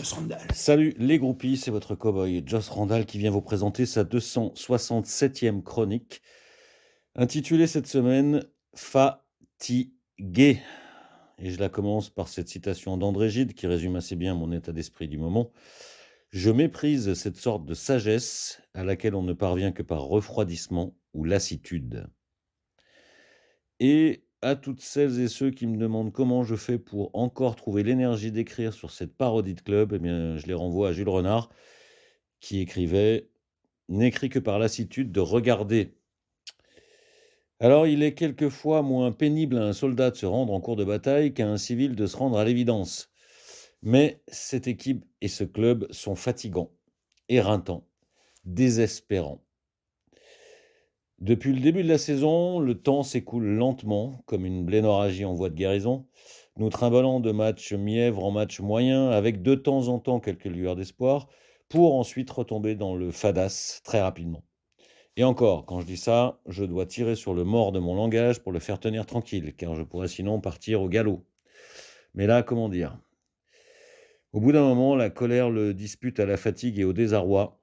Joss Randall. Salut les groupies, c'est votre cow-boy Joss Randall qui vient vous présenter sa 267e chronique, intitulée cette semaine Fatigué. Et je la commence par cette citation d'André Gide qui résume assez bien mon état d'esprit du moment. Je méprise cette sorte de sagesse à laquelle on ne parvient que par refroidissement ou lassitude. Et à toutes celles et ceux qui me demandent comment je fais pour encore trouver l'énergie d'écrire sur cette parodie de club, eh bien, je les renvoie à Jules Renard qui écrivait: «N'écrit que par lassitude de regarder». Alors, il est quelquefois moins pénible à un soldat de se rendre en cours de bataille qu'à un civil de se rendre à l'évidence. Mais cette équipe et ce club sont fatigants, éreintants, désespérants. Depuis le début de la saison, le temps s'écoule lentement, comme une blénorragie en voie de guérison. Nous trimbalons de match mièvre en match moyen, avec de temps en temps quelques lueurs d'espoir, pour ensuite retomber dans le fadas très rapidement. Et encore, quand je dis ça, je dois tirer sur le mors de mon langage pour le faire tenir tranquille, car je pourrais sinon partir au galop. Mais là, comment dire? Au bout d'un moment, la colère le dispute à la fatigue et au désarroi,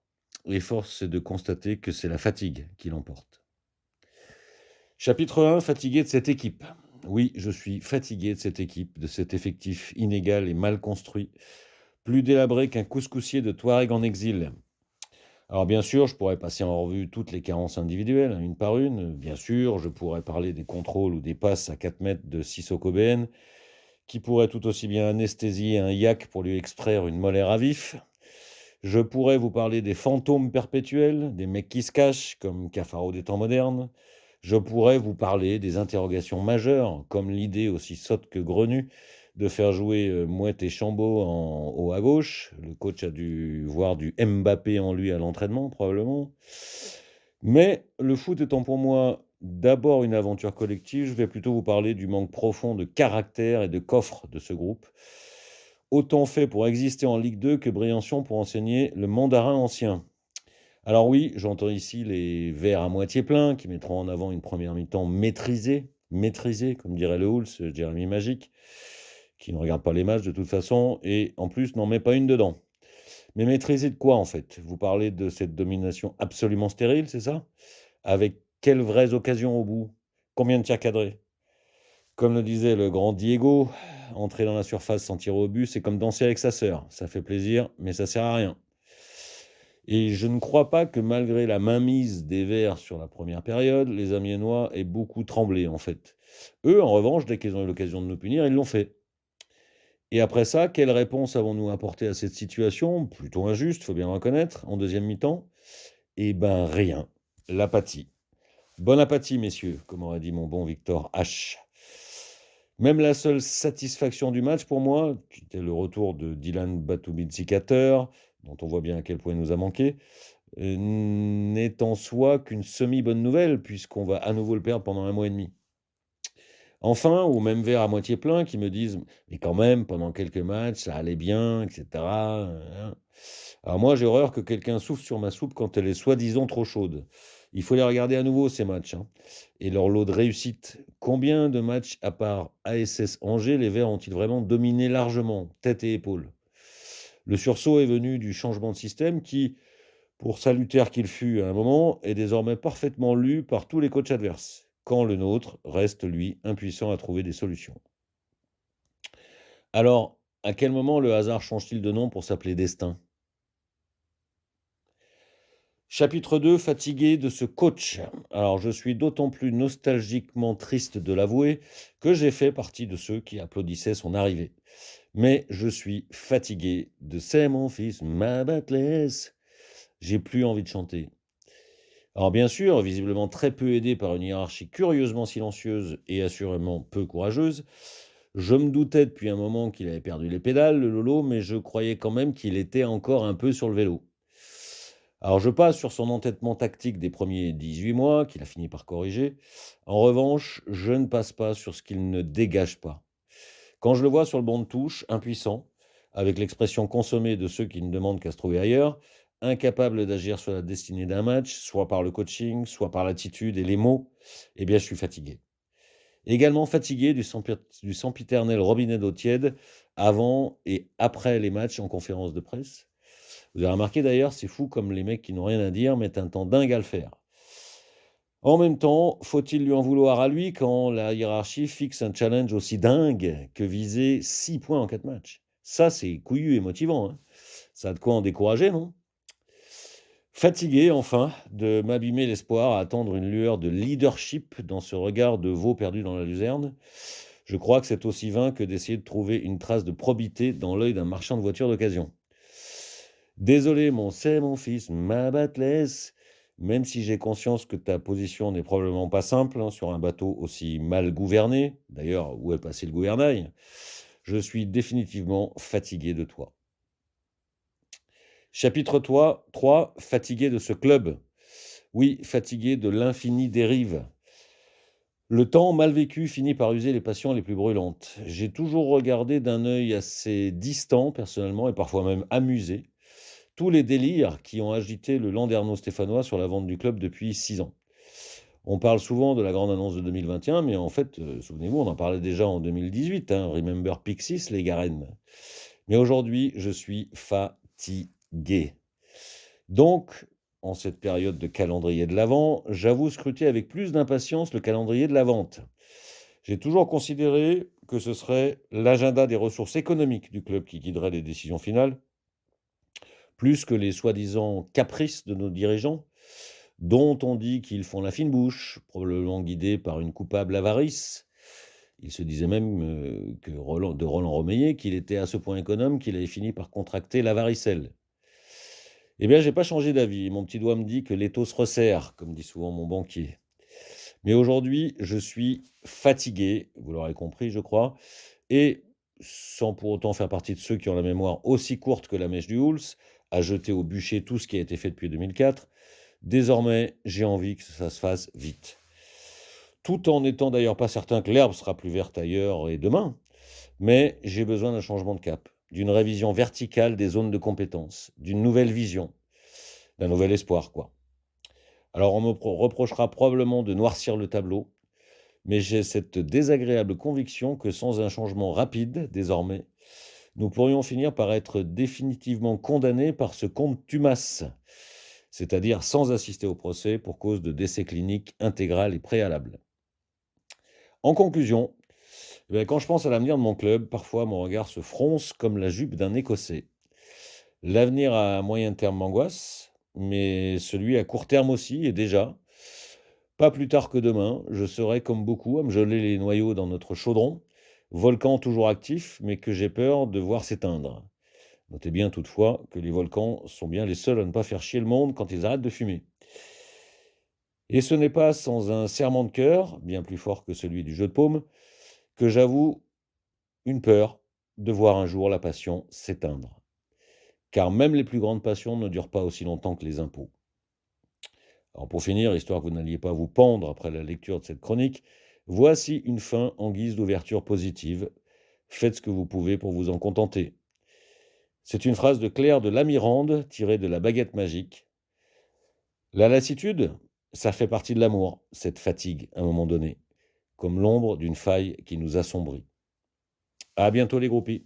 et force est de constater que c'est la fatigue qui l'emporte. Chapitre 1, fatigué de cette équipe. Oui, je suis fatigué de cette équipe, de cet effectif inégal et mal construit, plus délabré qu'un couscoussier de Touareg en exil. Alors bien sûr, je pourrais passer en revue toutes les carences individuelles, une par une. Bien sûr, je pourrais parler des contrôles ou des passes à 4 mètres de Sissoko BN, qui pourrait tout aussi bien anesthésier un yak pour lui extraire une molaire à vif. Je pourrais vous parler des fantômes perpétuels, des mecs qui se cachent, comme Cafaro des temps modernes. Je pourrais vous parler des interrogations majeures, comme l'idée aussi sotte que grenue de faire jouer Mouette et Chambaud en haut à gauche. Le coach a dû voir du Mbappé en lui à l'entraînement, probablement. Mais le foot étant pour moi d'abord une aventure collective, je vais plutôt vous parler du manque profond de caractère et de coffre de ce groupe. Autant fait pour exister en Ligue 2 que Briançon pour enseigner le mandarin ancien. Alors oui, j'entends ici les verres à moitié pleins qui mettront en avant une première mi-temps maîtrisée, comme dirait le Hull, ce Jérémy Magique, qui ne regarde pas les matchs de toute façon et en plus n'en met pas une dedans. Mais maîtrisée de quoi en fait? Vous parlez de cette domination absolument stérile, c'est ça? Avec quelles vraies occasions au bout? Combien de tirs cadrés? Comme le disait le grand Diego, entrer dans la surface sans tirer au but, c'est comme danser avec sa sœur. Ça fait plaisir, mais ça sert à rien. Et je ne crois pas que malgré la mainmise des Verts sur la première période, les Amiénois aient beaucoup tremblé en fait. Eux, en revanche, dès qu'ils ont eu l'occasion de nous punir, ils l'ont fait. Et après ça, quelle réponse avons-nous apporté à cette situation? Plutôt injuste, faut bien le reconnaître, en deuxième mi-temps. Eh ben rien. L'apathie. Bonne apathie, messieurs, comme aurait dit mon bon Victor H. Même la seule satisfaction du match pour moi, qui était le retour de Dylan Batoumidze-Kater, dont on voit bien à quel point il nous a manqué, n'est en soi qu'une semi-bonne nouvelle, puisqu'on va à nouveau le perdre pendant un mois et demi. Enfin, au même verre à moitié plein, qui me disent: «Mais quand même, pendant quelques matchs, ça allait bien, et cetera, alors moi, j'ai horreur que quelqu'un souffle sur ma soupe quand elle est soi-disant trop chaude. Il faut les regarder à nouveau, ces matchs, hein, et leur lot de réussite. Combien de matchs, à part ASS Angers, les Verts ont-ils vraiment dominé largement, tête et épaules? Le sursaut est venu du changement de système qui, pour salutaire qu'il fut à un moment, est désormais parfaitement lu par tous les coachs adverses, quand le nôtre reste, lui, impuissant à trouver des solutions. Alors, à quel moment le hasard change-t-il de nom pour s'appeler destin? Chapitre 2, fatigué de ce coach. Alors, je suis d'autant plus nostalgiquement triste de l'avouer que j'ai fait partie de ceux qui applaudissaient son arrivée. Mais je suis fatigué de «C'est mon fils, ma Batless». J'ai plus envie de chanter. Alors bien sûr, visiblement très peu aidé par une hiérarchie curieusement silencieuse et assurément peu courageuse, je me doutais depuis un moment qu'il avait perdu les pédales, le Lolo, mais je croyais quand même qu'il était encore un peu sur le vélo. Alors je passe sur son entêtement tactique des premiers 18 mois, qu'il a fini par corriger. En revanche, je ne passe pas sur ce qu'il ne dégage pas. Quand je le vois sur le banc de touche, impuissant, avec l'expression consommée de ceux qui ne demandent qu'à se trouver ailleurs, incapable d'agir sur la destinée d'un match, soit par le coaching, soit par l'attitude et les mots, eh bien je suis fatigué. Également fatigué du sempiternel robinet d'eau tiède avant et après les matchs en conférence de presse. Vous avez remarqué d'ailleurs, c'est fou comme les mecs qui n'ont rien à dire mettent un temps dingue à le faire. En même temps, faut-il lui en vouloir à lui quand la hiérarchie fixe un challenge aussi dingue que viser 6 points en 4 matchs? Ça, c'est couillu et motivant, hein. Ça a de quoi en décourager, non? Fatigué, enfin, de m'abîmer l'espoir à attendre une lueur de leadership dans ce regard de veau perdu dans la luzerne, je crois que c'est aussi vain que d'essayer de trouver une trace de probité dans l'œil d'un marchand de voitures d'occasion. Désolé, c'est mon fils, ma battelaisse, même si j'ai conscience que ta position n'est probablement pas simple hein, sur un bateau aussi mal gouverné, d'ailleurs, où est passé le gouvernail, je suis définitivement fatigué de toi. Chapitre 3, fatigué de ce club. Oui, fatigué de l'infinie dérive. Le temps mal vécu finit par user les passions les plus brûlantes. J'ai toujours regardé d'un œil assez distant, personnellement, et parfois même amusé, tous les délires qui ont agité le Landerneau stéphanois sur la vente du club depuis 6 ans. On parle souvent de la grande annonce de 2021, mais en fait, souvenez-vous, on en parlait déjà en 2018, hein, Remember Pixies, les Garennes. Mais aujourd'hui, je suis fatigué. Donc, en cette période de calendrier de l'Avent, j'avoue scruter avec plus d'impatience le calendrier de la vente. J'ai toujours considéré que ce serait l'agenda des ressources économiques du club qui guiderait les décisions finales, plus que les soi-disant caprices de nos dirigeants, dont on dit qu'ils font la fine bouche, probablement guidés par une coupable avarice. Il se disait même de Roland Romeyer qu'il était à ce point économe qu'il avait fini par contracter la varicelle. Eh bien, j'ai pas changé d'avis. Mon petit doigt me dit que l'étau se resserre, comme dit souvent mon banquier. Mais aujourd'hui, je suis fatigué, vous l'aurez compris, je crois, et sans pour autant faire partie de ceux qui ont la mémoire aussi courte que la mèche du Hulse, à jeter au bûcher tout ce qui a été fait depuis 2004, désormais, j'ai envie que ça se fasse vite. Tout en n'étant d'ailleurs pas certain que l'herbe sera plus verte ailleurs et demain, mais j'ai besoin d'un changement de cap, d'une révision verticale des zones de compétences, d'une nouvelle vision, d'un nouvel espoir, quoi. Alors on me reprochera probablement de noircir le tableau, mais j'ai cette désagréable conviction que sans un changement rapide, désormais, nous pourrions finir par être définitivement condamnés par ce contumace, c'est-à-dire sans assister au procès pour cause de décès clinique intégral et préalable. En conclusion, quand je pense à l'avenir de mon club, parfois mon regard se fronce comme la jupe d'un Écossais. L'avenir à moyen terme m'angoisse, mais celui à court terme aussi, et déjà, pas plus tard que demain, je serai comme beaucoup à me geler les noyaux dans notre chaudron, volcan toujours actif, mais que j'ai peur de voir s'éteindre. Notez bien toutefois que les volcans sont bien les seuls à ne pas faire chier le monde quand ils arrêtent de fumer. Et ce n'est pas sans un serrement de cœur, bien plus fort que celui du jeu de paume, que j'avoue une peur de voir un jour la passion s'éteindre. Car même les plus grandes passions ne durent pas aussi longtemps que les impôts. Alors pour finir, histoire que vous n'alliez pas vous pendre après la lecture de cette chronique, voici une fin en guise d'ouverture positive. Faites ce que vous pouvez pour vous en contenter. C'est une phrase de Claire de Lamirande tirée de La Baguette Magique. La lassitude, ça fait partie de l'amour, cette fatigue à un moment donné, comme l'ombre d'une faille qui nous assombrit. À bientôt les groupies.